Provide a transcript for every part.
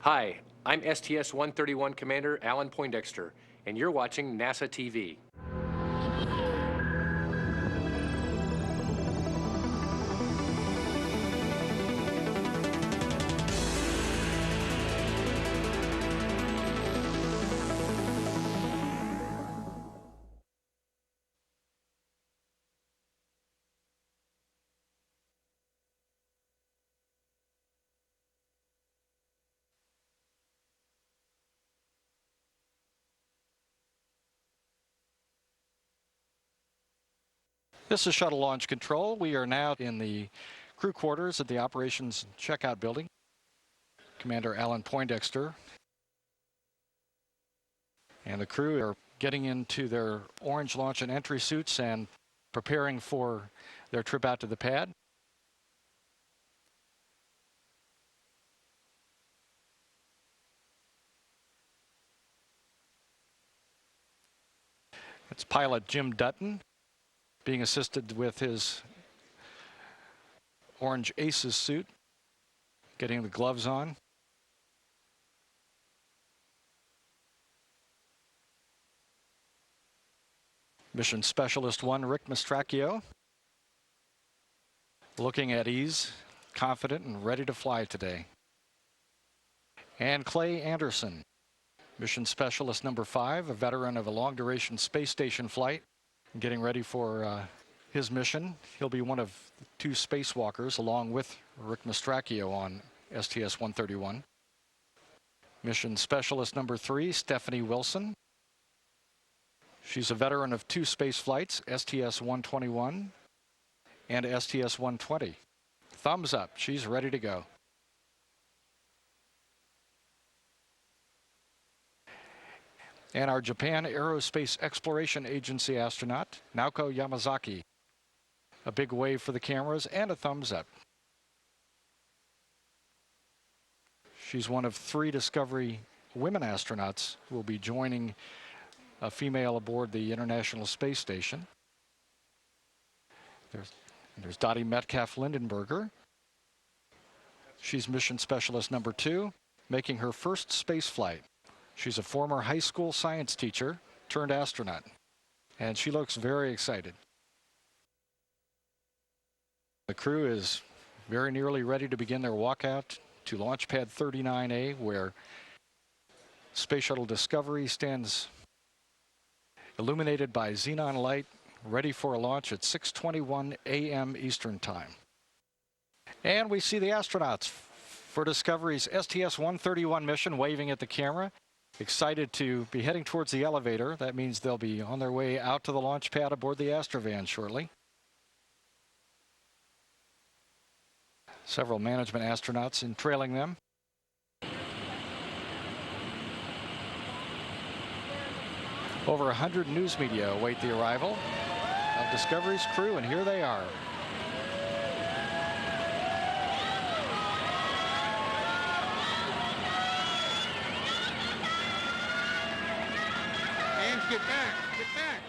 Hi, I'm STS-131 Commander Alan Poindexter, and you're watching NASA TV. This is Shuttle Launch Control. We are now in the crew quarters at the Operations Checkout Building. Commander Alan Poindexter and the crew are getting into their orange launch and entry suits and preparing for their trip out to the pad. It's pilot Jim Dutton being assisted with his orange ACES suit, getting the gloves on. Mission Specialist 1 Rick Mastracchio, looking at ease, confident and ready to fly today. And Clay Anderson, Mission Specialist number 5, a veteran of a long-duration space station flight, getting ready for his mission. He'll be one of 2 spacewalkers along with Rick Mastracchio on STS-131. Mission Specialist number 3, Stephanie Wilson. She's a veteran of 2 space flights, STS-121 and STS-120. Thumbs up, she's ready to go. And our Japan Aerospace Exploration Agency astronaut, Naoko Yamazaki. A big wave for the cameras and a thumbs up. She's one of 3 Discovery women astronauts who will be joining a female aboard the International Space Station. There's Dottie Metcalf-Lindenberger. She's Mission Specialist number 2, making her first space flight. She's a former high school science teacher turned astronaut, and she looks very excited. The crew is very nearly ready to begin their walkout to Launch Pad 39A, where Space Shuttle Discovery stands illuminated by xenon light, ready for a launch at 6:21 a.m. Eastern Time. And we see the astronauts for Discovery's STS-131 mission waving at the camera. Excited to be heading towards the elevator. That means they'll be on their way out to the launch pad aboard the Astrovan shortly. Several management astronauts in trailing them. Over 100 news media await the arrival of Discovery's crew, and here they are. Get back! Get back!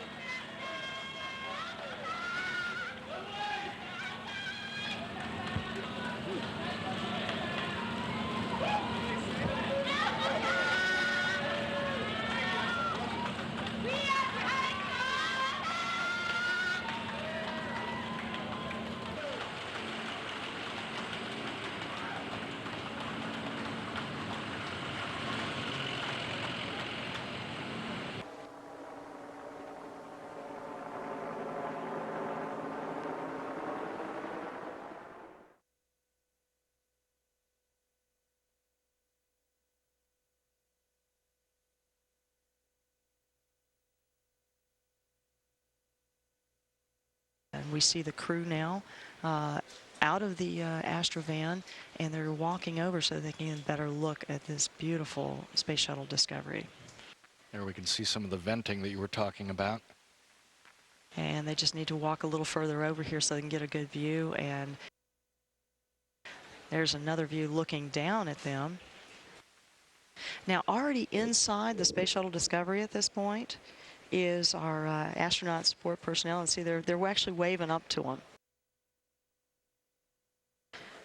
And we see the crew now out of the Astrovan, and they're walking over so they can get a better look at this beautiful Space Shuttle Discovery. There we can see some of the venting that you were talking about. And they just need to walk a little further over here so they can get a good view. And there's another view looking down at them. Now, already inside the Space Shuttle Discovery at this point is our astronaut support personnel, and see they're actually waving up to them.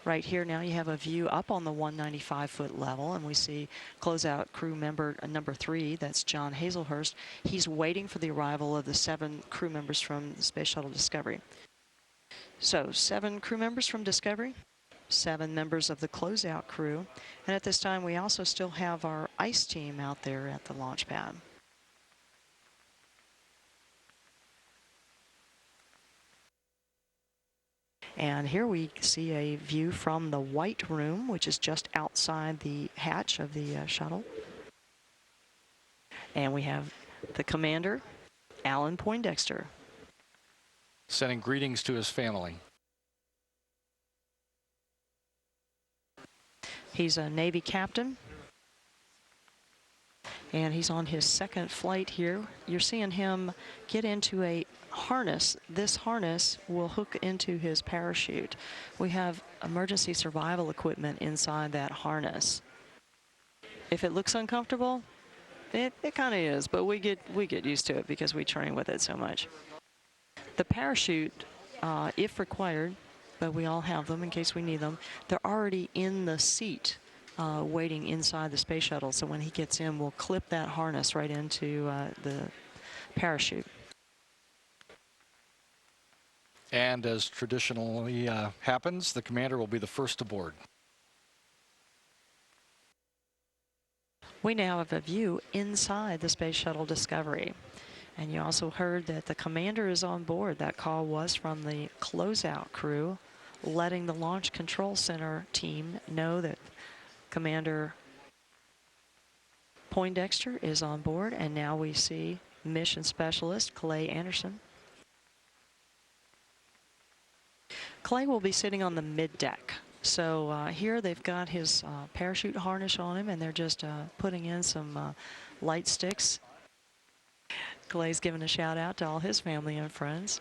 Right here now you have a view up on the 195-foot level, and we see closeout crew member number 3, that's John Hazelhurst. He's waiting for the arrival of the 7 crew members from the Space Shuttle Discovery. So 7 crew members from Discovery, 7 members of the closeout crew, and at this time we also still have our ICE team out there at the launch pad. And here we see a view from the white room, which is just outside the hatch of the shuttle. And we have the commander, Alan Poindexter. Sending greetings to his family. He's a Navy captain, and he's on his 2nd flight here. You're seeing him get into a harness. This harness will hook into his parachute. We have emergency survival equipment inside that harness. If it looks uncomfortable, it kind of is, but we get used to it because we train with it so much. The parachute, if required, but we all have them in case we need them, they're already in the seat waiting inside the space shuttle. So when he gets in, we'll clip that harness right into the parachute. And as traditionally happens, the commander will be the first aboard. We now have a view inside the Space Shuttle Discovery. And you also heard that the commander is on board. That call was from the closeout crew, letting the Launch Control Center team know that Commander Poindexter is on board. And now we see Mission Specialist Clay Anderson. Clay will be sitting on the mid-deck. So here they've got his parachute harness on him, and they're just putting in some light sticks. Clay's giving a shout out to all his family and friends.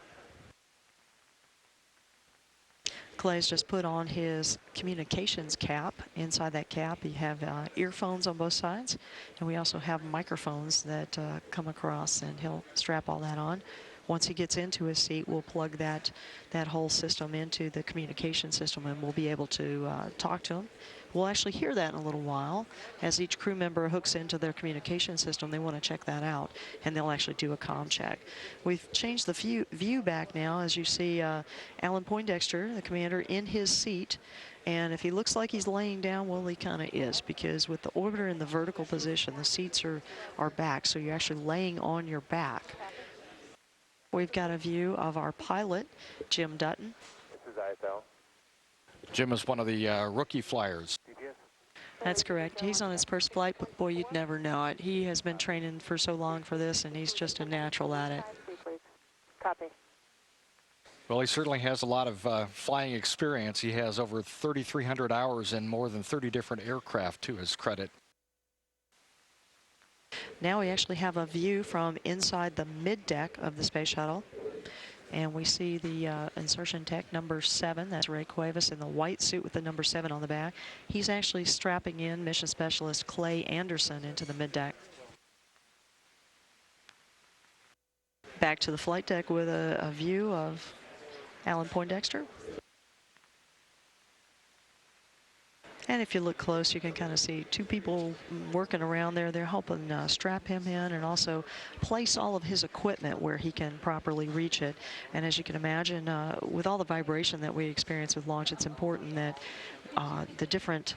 Clay's just put on his communications cap. Inside that cap, you have earphones on both sides, and we also have microphones that come across, and he'll strap all that on. Once he gets into his seat, we'll plug that whole system into the communication system, and we'll be able to talk to him. We'll actually hear that in a little while. As each crew member hooks into their communication system, they want to check that out, and they'll actually do a comm check. We've changed the view back now, as you see Alan Poindexter, the commander, in his seat. And if he looks like he's laying down, well, he kind of is, because with the orbiter in the vertical position, the seats are back, so you're actually laying on your back. We've got a view of our pilot, Jim Dutton. This is ISL. Jim is one of the rookie flyers. That's correct. He's on his first flight, but boy, you'd never know it. He has been training for so long for this, and he's just a natural at it. Copy. Well, he certainly has a lot of flying experience. He has over 3,300 hours in more than 30 different aircraft to his credit. Now we actually have a view from inside the mid-deck of the space shuttle. And we see the insertion tech number 7. That's Ray Cuevas in the white suit with the number 7 on the back. He's actually strapping in mission specialist Clay Anderson into the mid-deck. Back to the flight deck with a view of Alan Poindexter. And if you look close, you can kind of see 2 people working around there. They're helping strap him in and also place all of his equipment where he can properly reach it. And as you can imagine, with all the vibration that we experience with launch, it's important that the different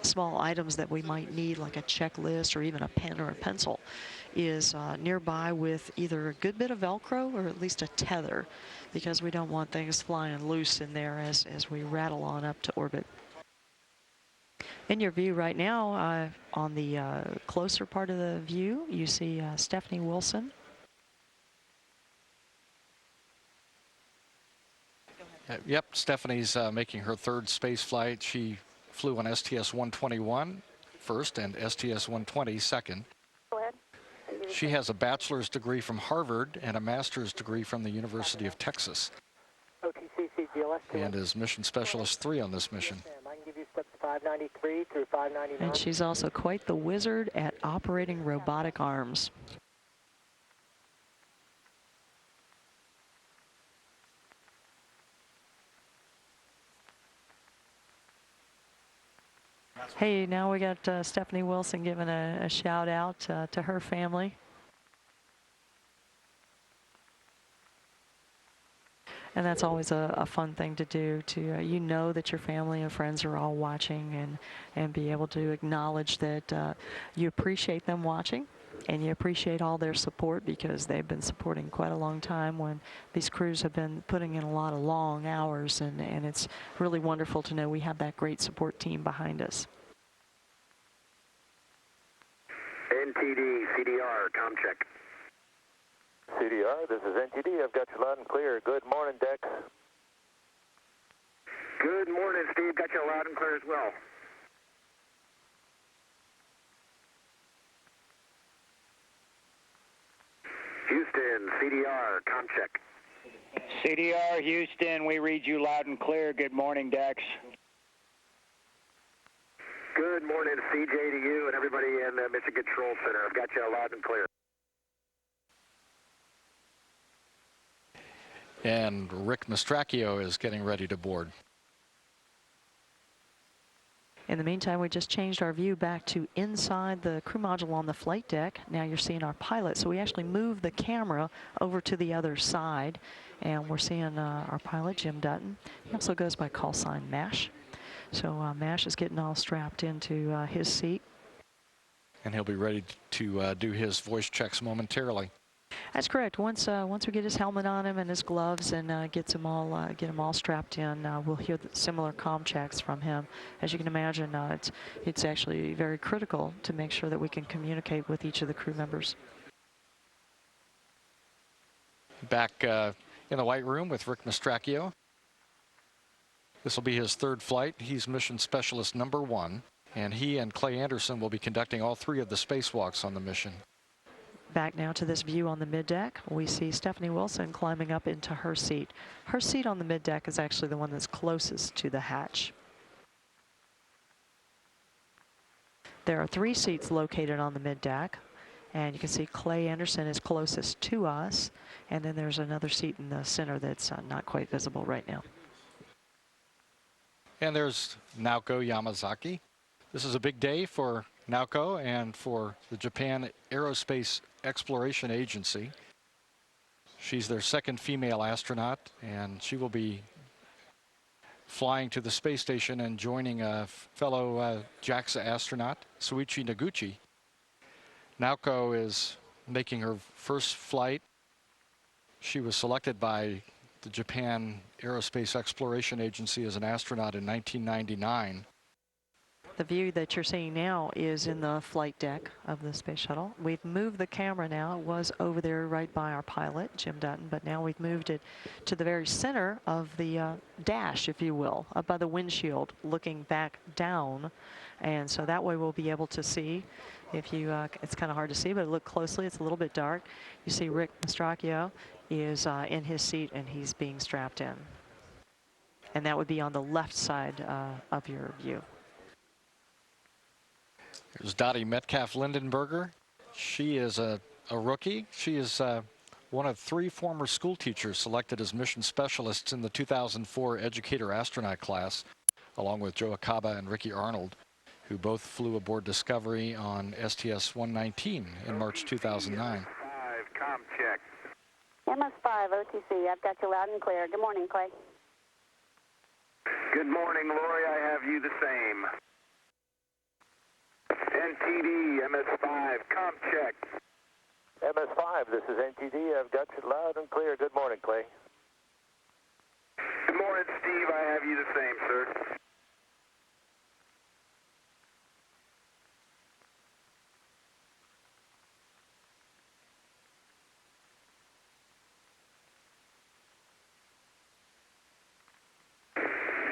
small items that we might need, like a checklist or even a pen or a pencil, is nearby with either a good bit of Velcro or at least a tether, because we don't want things flying loose in there as we rattle on up to orbit. In your view right now, on the closer part of the view, you see Stephanie Wilson. Yep, Stephanie's making her 3rd space flight. She flew on STS-121 first and STS-120 second. Go ahead. She has a bachelor's degree from Harvard and a master's degree from the University of Texas, OTCC GLS 2. and is mission specialist 3 on this mission. I can give you steps 593 through 599. And she's also quite the wizard at operating robotic arms. Hey, now we got Stephanie Wilson giving a shout out to her family. And that's always a fun thing to do, to you know that your family and friends are all watching, and be able to acknowledge that you appreciate them watching, and you appreciate all their support, because they've been supporting quite a long time when these crews have been putting in a lot of long hours, and it's really wonderful to know we have that great support team behind us. NTD, CDR, com check. CDR, this is NTD. I've got you loud and clear. Good morning, Dex. Good morning, Steve. Got you loud and clear as well. Houston, CDR, com check. CDR, Houston, we read you loud and clear. Good morning, Dex. Good morning, CJ, to you and everybody in the Mission Control Center. I've got you loud and clear. And Rick Mastracchio is getting ready to board. In the meantime, we just changed our view back to inside the crew module on the flight deck. Now you're seeing our pilot. So we actually moved the camera over to the other side, and we're seeing our pilot, Jim Dutton. He also goes by call sign MASH. So MASH is getting all strapped into his seat. And he'll be ready to do his voice checks momentarily. That's correct. Once we get his helmet on him and his gloves and get him all strapped in, we'll hear the similar comm checks from him. As you can imagine, it's actually very critical to make sure that we can communicate with each of the crew members. Back in the white room with Rick Mastracchio. This will be his third flight. He's mission specialist number 1, and he and Clay Anderson will be conducting all 3 of the spacewalks on the mission. Back now to this view on the middeck, we see Stephanie Wilson climbing up into her seat. Her seat on the middeck is actually the one that's closest to the hatch. There are 3 seats located on the middeck, and you can see Clay Anderson is closest to us, and then there's another seat in the center that's not quite visible right now. And there's Naoko Yamazaki. This is a big day for Naoko and for the Japan Aerospace Exploration Agency. She's their second female astronaut, and she will be flying to the space station and joining a fellow JAXA astronaut, Suichi Noguchi. Naoko is making her first flight. She was selected by the Japan Aerospace Exploration Agency as an astronaut in 1999. The view that you're seeing now is in the flight deck of the space shuttle. We've moved the camera now. It was over there right by our pilot, Jim Dutton, but now we've moved it to the very center of the dash, if you will, up by the windshield, looking back down. And so that way we'll be able to see, if you, it's kind of hard to see, but look closely, it's a little bit dark. You see Rick Mastracchio is in his seat, and he's being strapped in. And that would be on the left side of your view. There's Dottie Metcalf-Lindenberger. She is a rookie. She is one of 3 former school teachers selected as mission specialists in the 2004 Educator Astronaut class, along with Joe Akaba and Ricky Arnold, who both flew aboard Discovery on STS-119 in March 2009. 5, com check. MS5, OTC, I've got you loud and clear. Good morning, Clay. Good morning, Lori. I have you the same. NTD, MS5, com check. MS5, this is NTD. I've got you loud and clear. Good morning, Clay. Good morning, Steve. I have you the same, sir.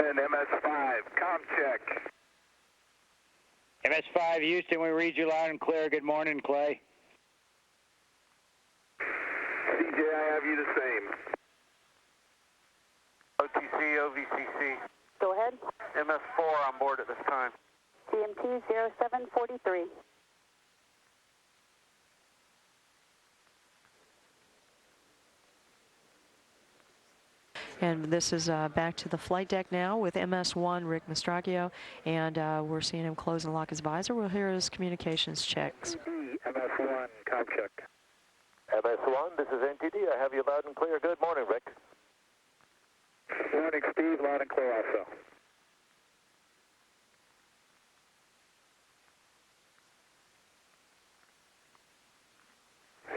And MS5, com check. MS5, Houston, we read you loud and clear. Good morning, Clay. CJ, I have you the same. OTC, OVCC. Go ahead. MS4 on board at this time. GMT 0743. And this is back to the flight deck now with MS-1 Rick Mastracchio, and we're seeing him close and lock his visor. We'll hear his communications checks. MS-1, com check. MS1, this is NTD. I have you loud and clear. Good morning, Rick. Morning, Steve. Loud and clear also.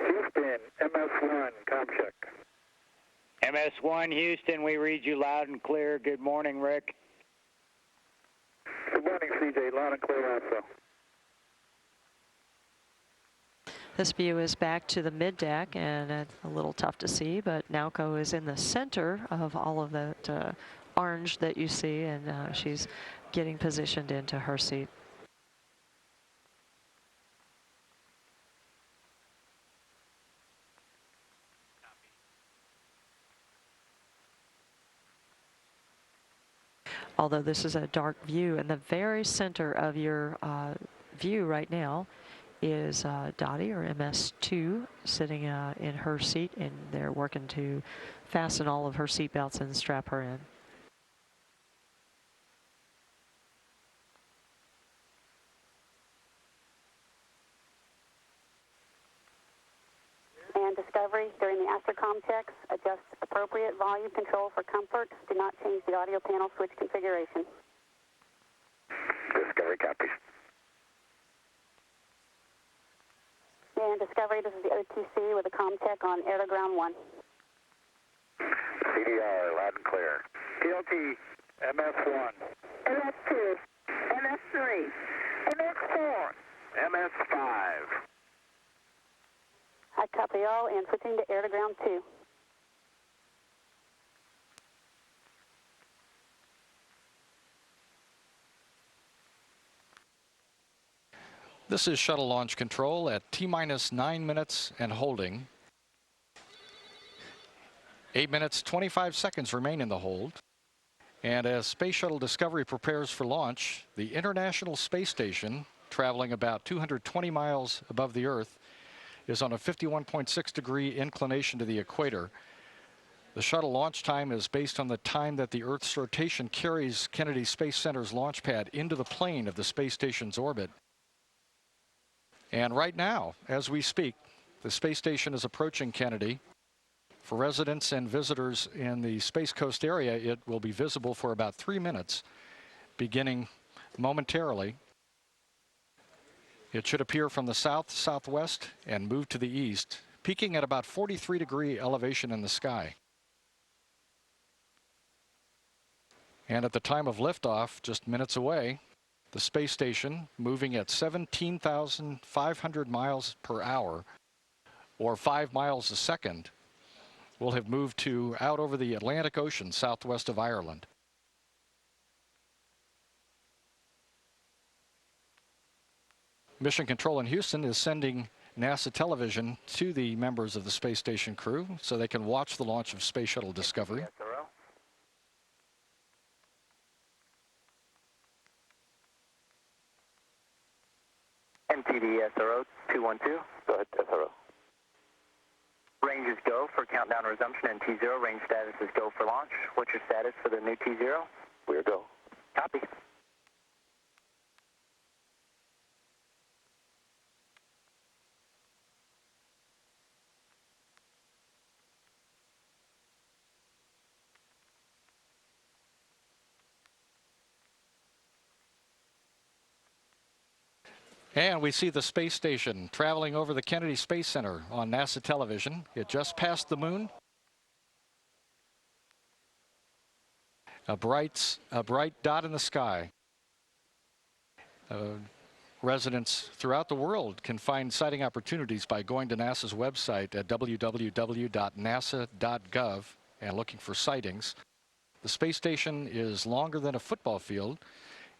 Houston, MS-1, com check. MS1 Houston, we read you loud and clear. Good morning, Rick. Good morning, CJ. Loud and clear also. This view is back to the mid deck, and it's a little tough to see, but Naoko is in the center of all of that orange that you see, and she's getting positioned into her seat. Although this is a dark view, in the very center of your view right now is Dottie, or MS2, sitting in her seat, and they're working to fasten all of her seat belts and strap her in. And Discovery, during the Astrocom checks, adjust appropriate volume control for comfort. Do not change the audio panel switch configuration. Discovery copies. And Discovery, this is the OTC with a com check on air to ground 1. CDR, loud and clear. PLT, MS-1. MS-2. MS-3. MS-4. MS-5. I copy all and switching to air to ground 2. This is shuttle launch control at T-minus 9 minutes and holding. 8 minutes, 25 seconds remain in the hold. And as Space Shuttle Discovery prepares for launch, the International Space Station, traveling about 220 miles above the Earth, is on a 51.6 degree inclination to the equator. The shuttle launch time is based on the time that the Earth's rotation carries Kennedy Space Center's launch pad into the plane of the space station's orbit. And right now, as we speak, the space station is approaching Kennedy. For residents and visitors in the Space Coast area, it will be visible for about 3 minutes, beginning momentarily. It should appear from the south-southwest and move to the east, peaking at about 43 degree elevation in the sky. And at the time of liftoff, just minutes away, the space station, moving at 17,500 miles per hour, or 5 miles a second, will have moved to out over the Atlantic Ocean southwest of Ireland. Mission Control in Houston is sending NASA television to the members of the space station crew so they can watch the launch of Space Shuttle Discovery. MTD SRO 212. Go ahead, SRO. Range is go for countdown resumption, and T0 range status is go for launch. What's your status for the new T0? We're go. Copy. And we see the space station traveling over the Kennedy Space Center on NASA television. It just passed the moon. A bright dot in the sky. Residents throughout the world can find sighting opportunities by going to NASA's website at www.nasa.gov and looking for sightings. The space station is longer than a football field.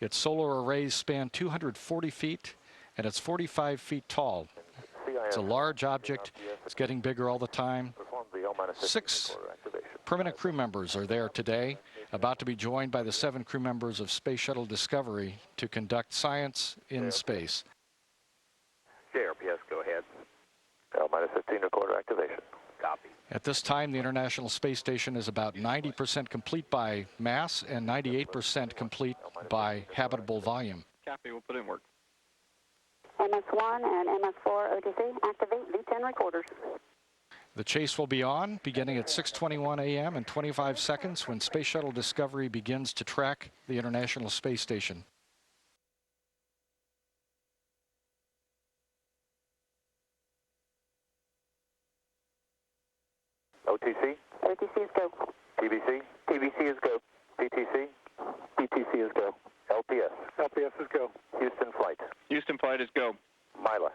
Its solar arrays span 240 feet. And it's 45 feet tall. It's a large object. It's getting bigger all the time. 6 permanent crew members are there today, about to be joined by the 7 crew members of Space Shuttle Discovery to conduct science in space. JRPS, go ahead. L-minus 15 recorder activation. Copy. At this time, the International Space Station is about 90% complete by mass and 98% complete by habitable volume. Copy, we'll put in work. MS1 and MS4 OTC, activate V10 recorders. The chase will be on beginning at 6:21 a.m. in 25 seconds when Space Shuttle Discovery begins to track the International Space Station. OTC? OTC is go. TBC? TBC is go. PTC? PTC is go. LPS? LPS is go. Houston Flight? Houston Flight is go. Mila?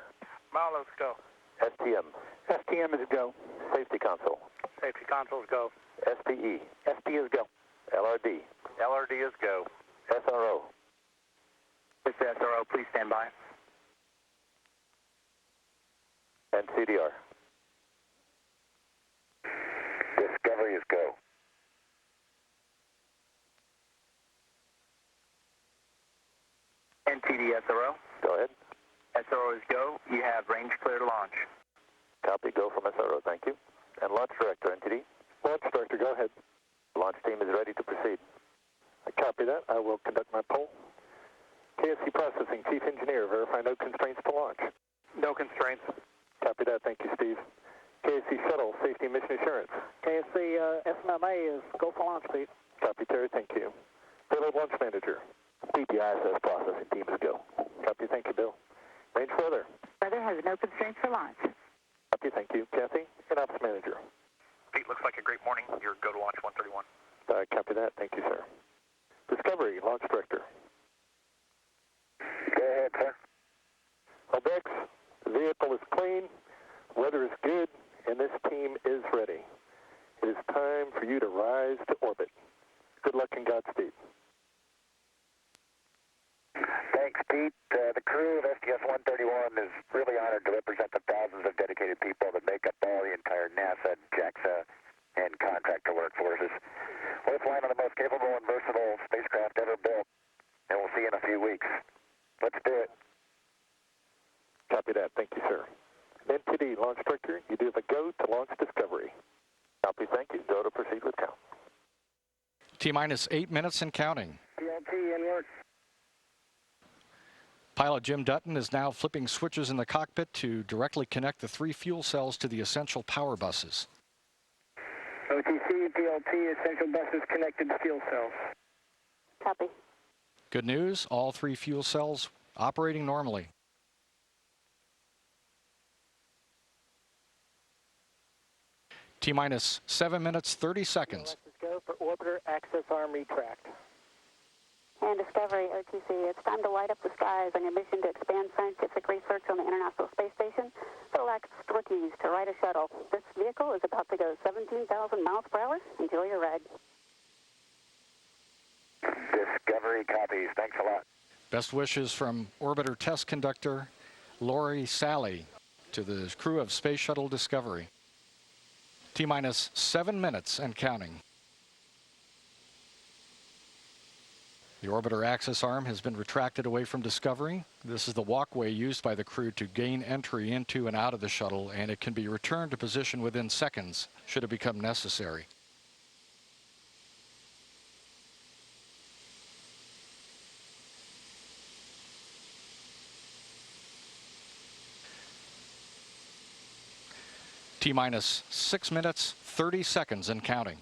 Milo's go. STM? STM is go. Safety Console? Safety Console is go. SPE? SPE is go. LRD? LRD is go. SRO? This is SRO, please stand by. And CDR? Discovery is go. NTD SRO. Go ahead. SRO is go. You have range clear to launch. Copy, go from SRO, thank you. And Launch Director, NTD. Launch Director, go ahead. Launch team is ready to proceed. I copy that. I will conduct my poll. KSC Processing, Chief Engineer, verify no constraints to launch. No constraints. Copy that, thank you, Steve. KSC Shuttle, Safety and Mission Assurance. KSC SMMA is go for launch, Pete. Copy, Terry, thank you. Payload Launch Manager. PPISS Processing Team is go. Copy, thank you, Bill. Range further. Weather has no constraints for launch. Copy, thank you. Kathy, and Ops Manager. Pete, looks like a great morning. Your go to launch 131. Copy that, thank you, sir. Discovery, Launch Director. Go ahead, sir. Obex, the vehicle is clean, weather is good, and this team is ready. It is time for you to rise to orbit. Good luck and Godspeed. Thanks, Pete. The crew of STS-131 is really honored to represent the thousands of dedicated people that make up all the entire NASA, JAXA, and contractor workforces. We're flying on the most capable and versatile spacecraft ever built, and we'll see you in a few weeks. Let's do it. Copy that. Thank you, sir. NTD, Launch Director, you do have a go to launch Discovery. Copy, thank you. Go to proceed with count. T-minus 8 minutes and counting. PLT in work. Pilot Jim Dutton is now flipping switches in the cockpit to directly connect the 3 fuel cells to the essential power buses. OTC, PLT, essential buses connected to fuel cells. Copy. Good news, all 3 fuel cells operating normally. T-minus 7 minutes, 30 seconds. Let's go for orbiter access arm retract. And Discovery, OTC, it's time to light up the skies on your mission to expand scientific research on the International Space Station. Select rookies to ride a shuttle. This vehicle is about to go 17,000 miles per hour. Enjoy your ride. Discovery copies. Thanks a lot. Best wishes from Orbiter Test Conductor Lori Sally to the crew of Space Shuttle Discovery. T-minus 7 minutes and counting. The orbiter access arm has been retracted away from Discovery. This is the walkway used by the crew to gain entry into and out of the shuttle, and it can be returned to position within seconds should it become necessary. T-minus 6 minutes, 30 seconds and counting.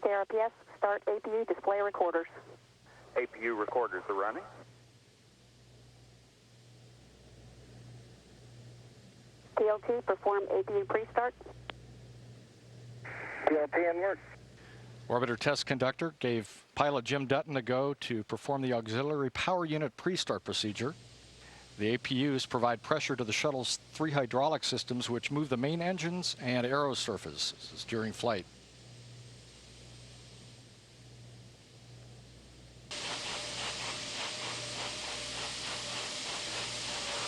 KRPS, start APU display recorders. APU recorders are running. TLT, perform APU pre-start. PLT in work. Orbiter Test Conductor gave pilot Jim Dutton a go to perform the auxiliary power unit pre-start procedure. The APUs provide pressure to the shuttle's 3 hydraulic systems, which move the main engines and aero surfaces during flight.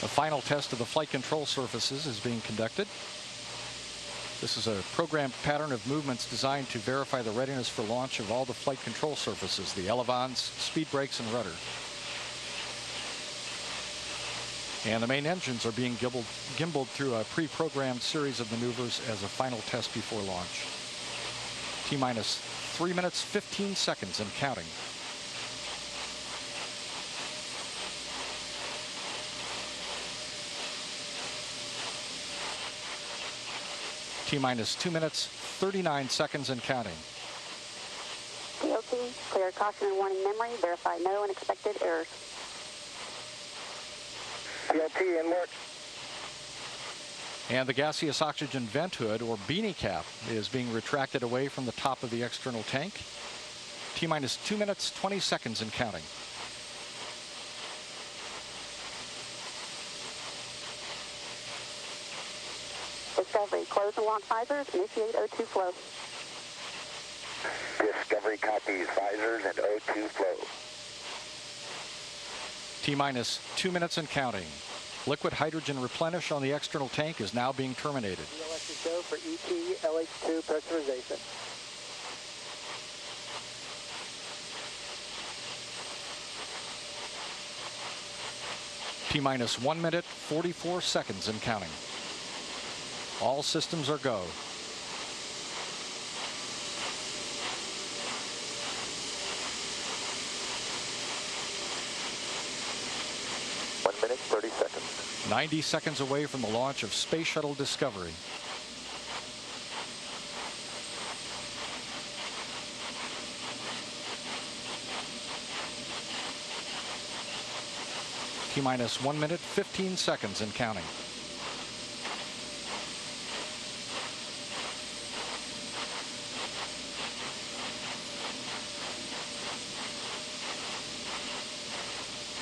A final test of the flight control surfaces is being conducted. This is a programmed pattern of movements designed to verify the readiness for launch of all the flight control surfaces, the elevons, speed brakes, and rudder. And the main engines are being gimbaled through a pre-programmed series of maneuvers as a final test before launch. T-minus 3 minutes, 15 seconds and counting. T-minus 2 minutes, 39 seconds and counting. DOT, clear caution and warning memory. Verify no unexpected errors. DOT, inlet. And the gaseous oxygen vent hood, or beanie cap, is being retracted away from the top of the external tank. T-minus 2 minutes, 20 seconds and counting. Discovery, close and lock visors. Initiate O2 flow. Discovery copies visors and O2 flow. T-minus 2 minutes and counting. Liquid hydrogen replenish on the external tank is now being terminated. DLS is go for ET LH2 pressurization. T-minus 1 minute, 44 seconds and counting. All systems are go. One minute, 30 seconds. 90 seconds away from the launch of Space Shuttle Discovery. T-minus 1 minute, 15 seconds and counting.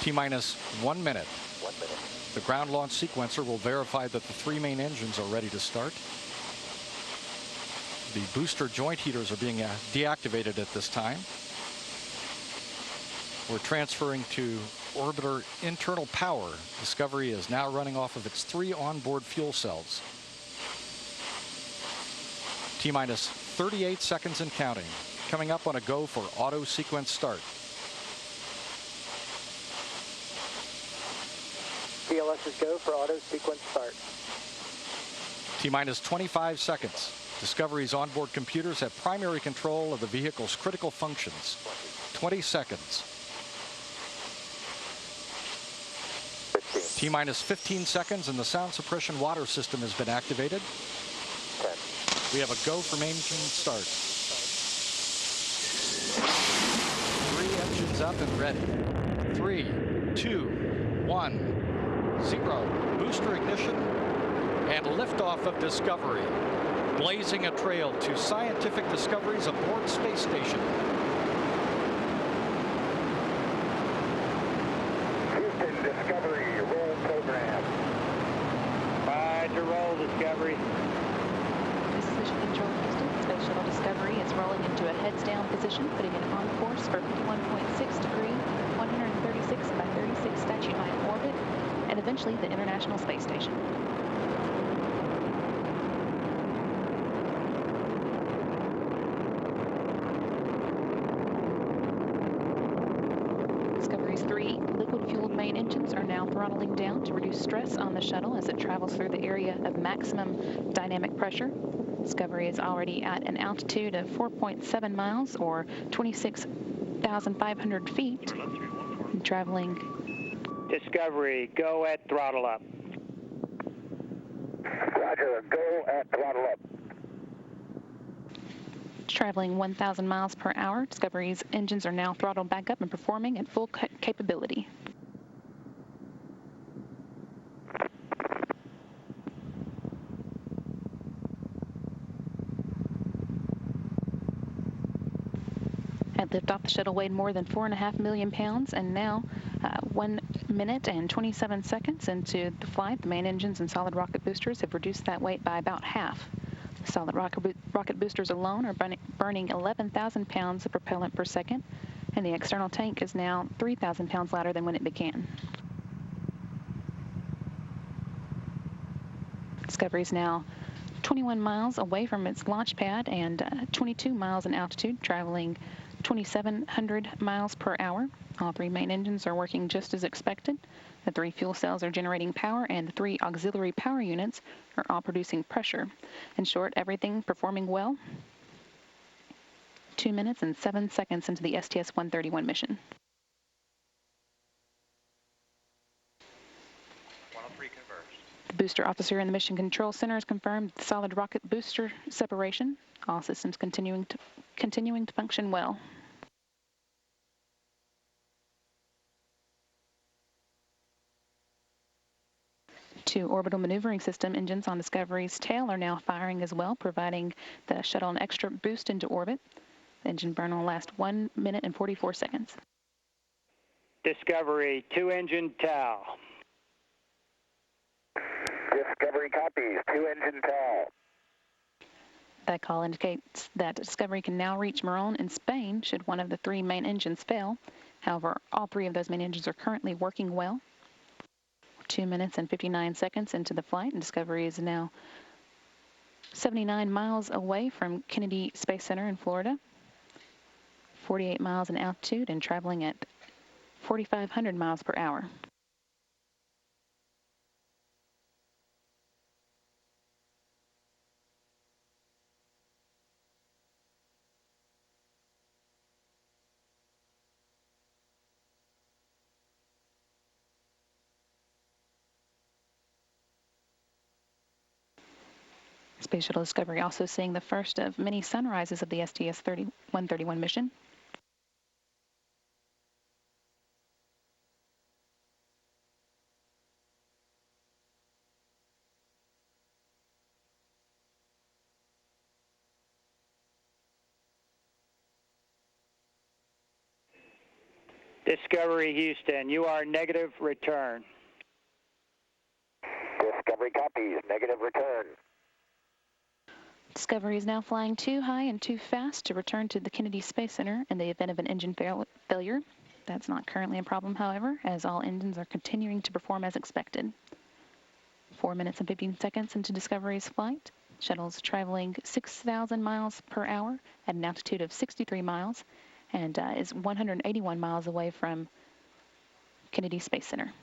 T-minus 1 minute. 1 minute. The ground launch sequencer will verify that the 3 main engines are ready to start. The booster joint heaters are being deactivated at this time. We're transferring to orbiter internal power. Discovery is now running off of its 3 onboard fuel cells. T-minus 38 seconds and counting. Coming up on a go for auto sequence start. DLS is go for auto sequence start. T-minus 25 seconds. Discovery's onboard computers have primary control of the vehicle's critical functions. 20 seconds. 15. T-minus 15 seconds and the sound suppression water system has been activated. 10. We have a go for main engine start. 3 engines up and ready. 3, 2, 1, 0. Booster ignition and liftoff of Discovery, blazing a trail to scientific discoveries aboard Space Station. Houston, Discovery, roll program. To roll, Discovery. This is Mission Control Houston. Space Shuttle Discovery is rolling into a heads-down position, putting it on course for 51.6 degree, 136 by 36 statute line orbit, and eventually the International Space Station. Discovery's 3 liquid-fueled main engines are now throttling down to reduce stress on the shuttle as it travels through the area of maximum dynamic pressure. Discovery is already at an altitude of 4.7 miles or 26,500 feet, and traveling. Discovery, go at throttle up. Roger, go at throttle up. Traveling 1,000 miles per hour. Discovery's engines are now throttled back up and performing at full capability. At liftoff, the shuttle weighed more than 4.5 million pounds, and now 1 minute and 27 seconds into the flight, the main engines and solid rocket boosters have reduced that weight by about half. The solid rocket boosters alone are burning 11,000 pounds of propellant per second, and the external tank is now 3,000 pounds lighter than when it began. Discovery is now 21 miles away from its launch pad and 22 miles in altitude, traveling 2,700 miles per hour. All three main engines are working just as expected. The three fuel cells are generating power, and the three auxiliary power units are all producing pressure. In short, everything performing well. 2 minutes and 7 seconds into the STS-131 mission. 103 converged. The booster officer in the Mission Control Center has confirmed solid rocket booster separation. All systems continuing to function well. Two orbital maneuvering system engines on Discovery's tail are now firing as well, providing the shuttle an extra boost into orbit. The engine burn will last 1 minute and 44 seconds. Discovery, two-engine TAL. Discovery copies, two-engine TAL. That call indicates that Discovery can now reach Morón in Spain should one of the three main engines fail. However, all three of those main engines are currently working well. 2 minutes and 59 seconds into the flight, and Discovery is now 79 miles away from Kennedy Space Center in Florida, 48 miles in altitude, and traveling at 4,500 miles per hour. Space Shuttle Discovery also seeing the first of many sunrises of the STS-131 mission. Discovery, Houston, you are negative return. Discovery copies, negative return. Discovery is now flying too high and too fast to return to the Kennedy Space Center in the event of an engine failure. That's not currently a problem, however, as all engines are continuing to perform as expected. 4 minutes and 15 seconds into Discovery's flight. Shuttle's traveling 6,000 miles per hour at an altitude of 63 miles and is 181 miles away from Kennedy Space Center.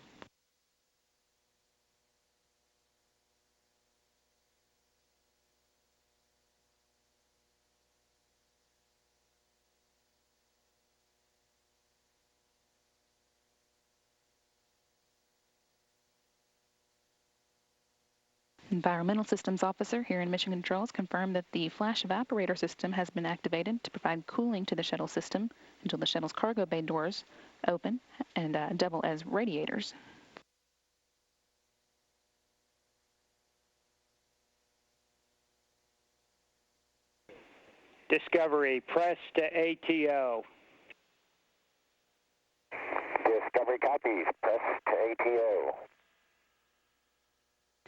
Environmental Systems Officer here in Mission Controls confirmed that the flash evaporator system has been activated to provide cooling to the shuttle system until the shuttle's cargo bay doors open and double as radiators. Discovery, press to ATO. Discovery copies, press to ATO.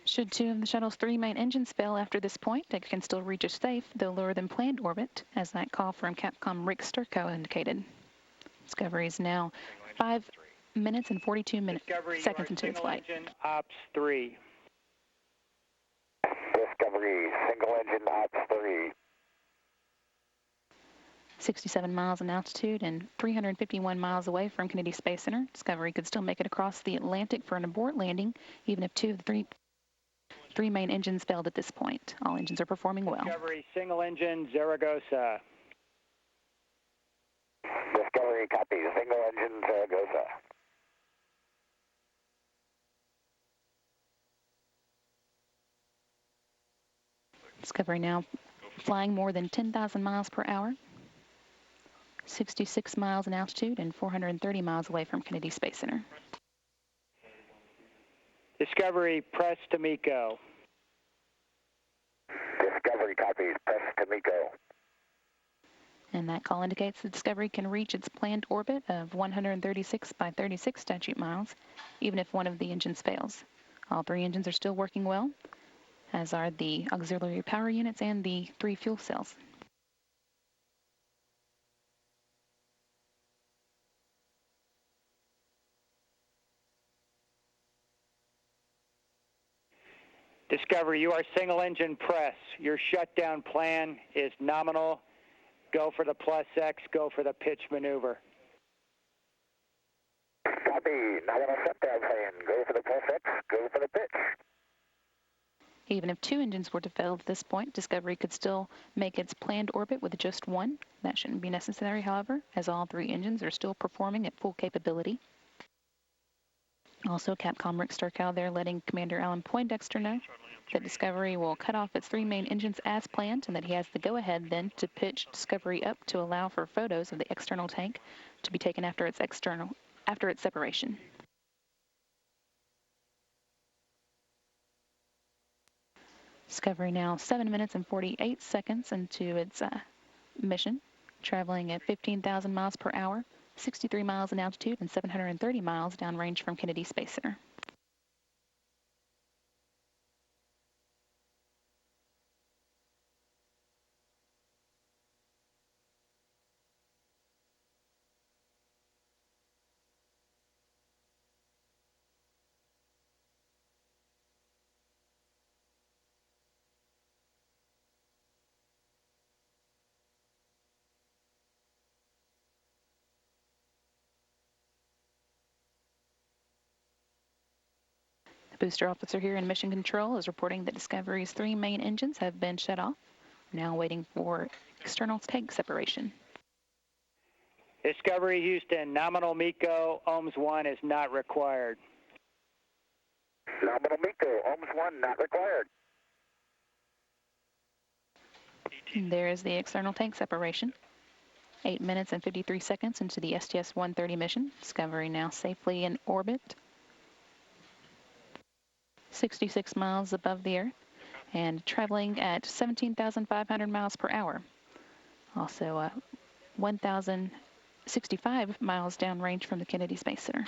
Should two of the shuttle's three main engines fail after this point, it can still reach a safe, though lower than planned orbit, as that call from Capcom Rick Sturko indicated. Discovery is now 5 minutes and 42 seconds into its flight. Engine Ops 3. Discovery, single engine Ops 3. 67 miles in altitude and 351 miles away from Kennedy Space Center. Discovery could still make it across the Atlantic for an abort landing, even if two of the three main engines failed at this point. All engines are performing well. Discovery, single engine Zaragoza. Discovery copies, single engine Zaragoza. Discovery now flying more than 10,000 miles per hour, 66 miles in altitude and 430 miles away from Kennedy Space Center. Discovery, press to MECO. Discovery copies, press to MECO. And that call indicates that Discovery can reach its planned orbit of 136 by 36 statute miles, even if one of the engines fails. All three engines are still working well, as are the auxiliary power units and the three fuel cells. Discovery, you are single engine press. Your shutdown plan is nominal. Go for the plus X, go for the pitch maneuver. Copy, nominal set down saying go for the plus X, go for the pitch. Even if 2 engines were to fail at this point, Discovery could still make its planned orbit with just 1. That shouldn't be necessary, however, as all 3 engines are still performing at full capability. Also, Capcom Rick Starkow there letting Commander Alan Poindexter know that Discovery will cut off its 3 main engines as planned and that he has the go-ahead then to pitch Discovery up to allow for photos of the external tank to be taken after its separation. Discovery now 7 minutes and 48 seconds into its mission, traveling at 15,000 miles per hour, 63 miles in altitude, and 730 miles downrange from Kennedy Space Center. Booster officer here in Mission Control is reporting that Discovery's 3 main engines have been shut off, now waiting for external tank separation. Discovery Houston, nominal MECO, OHMS 1 is not required. Nominal MECO, OHMS 1 not required. And there is the external tank separation. 8 minutes and 53 seconds into the STS-130 mission. Discovery now safely in orbit, 66 miles above the Earth, and traveling at 17,500 miles per hour. Also 1,065 miles downrange from the Kennedy Space Center.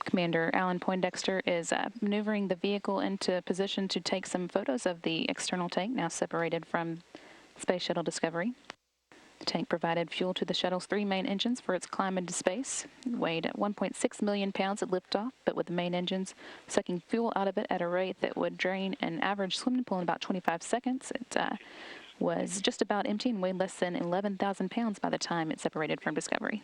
Commander Alan Poindexter is maneuvering the vehicle into position to take some photos of the external tank, now separated from Space Shuttle Discovery. The tank provided fuel to the shuttle's 3 main engines for its climb into space. It weighed 1.6 million pounds at liftoff, but with the main engines sucking fuel out of it at a rate that would drain an average swimming pool in about 25 seconds, it was just about empty and weighed less than 11,000 pounds by the time it separated from Discovery.